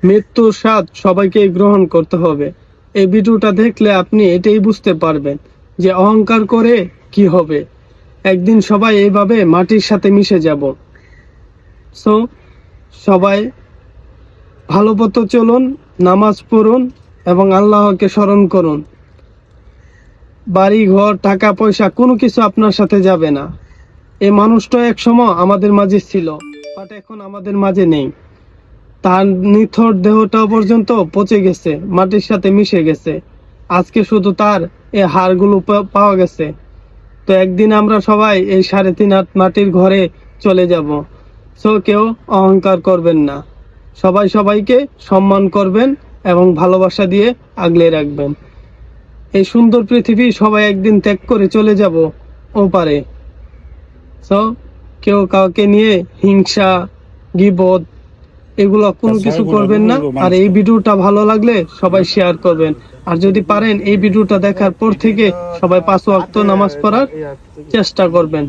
মৃত্যুর স্বাদ সবাইকে গ্রহণ করতে হবে। এই ভিডিওটা দেখলে আপনি এটাই বুঝতে পারবেন যে অহংকার করে কি হবে। একদিন সবাই এইভাবে মাটির সাথে মিশে যাব। সো সবাই ভালো পথে চলুন, নামাজ পড়ুন এবং আল্লাহকে স্মরণ করুন। বাড়ি ঘর টাকা পয়সা কোনো কিছু আপনার সাথে যাবে না। এই মানুষটা এক সময় আমাদের মাঝে ছিল, বাট এখন আমাদের মাঝে নেই। তার নিথর দেহটা পর্যন্ত পচে গেছে, মাটির সাথে মিশে গেছে। আজকে শুধু তার এই হাড়গুলো পাওয়া গেছে। তো একদিন আমরা সবাই এই 3.5 হাত মাটির ঘরে চলে যাব। সো কেউ অহংকার করবেন না, সবাই সবাইকে সম্মান করবেন এবং ভালোবাসা দিয়ে আগলে রাখবেন। এই সুন্দর পৃথিবী সবাই একদিন ত্যাগ করে চলে যাব ওপারে। সো কেউ কাউকে নিয়ে হিংসা, গীবত এগুলো কোনো কিছু করবেন না। আর এই ভিডিওটা ভালো লাগলে সবাই শেয়ার করবেন। আর যদি পারেন এই ভিডিওটা দেখার পর থেকে সবাই 5 ওয়াক্ত নামাজ পড়ার চেষ্টা করবেন।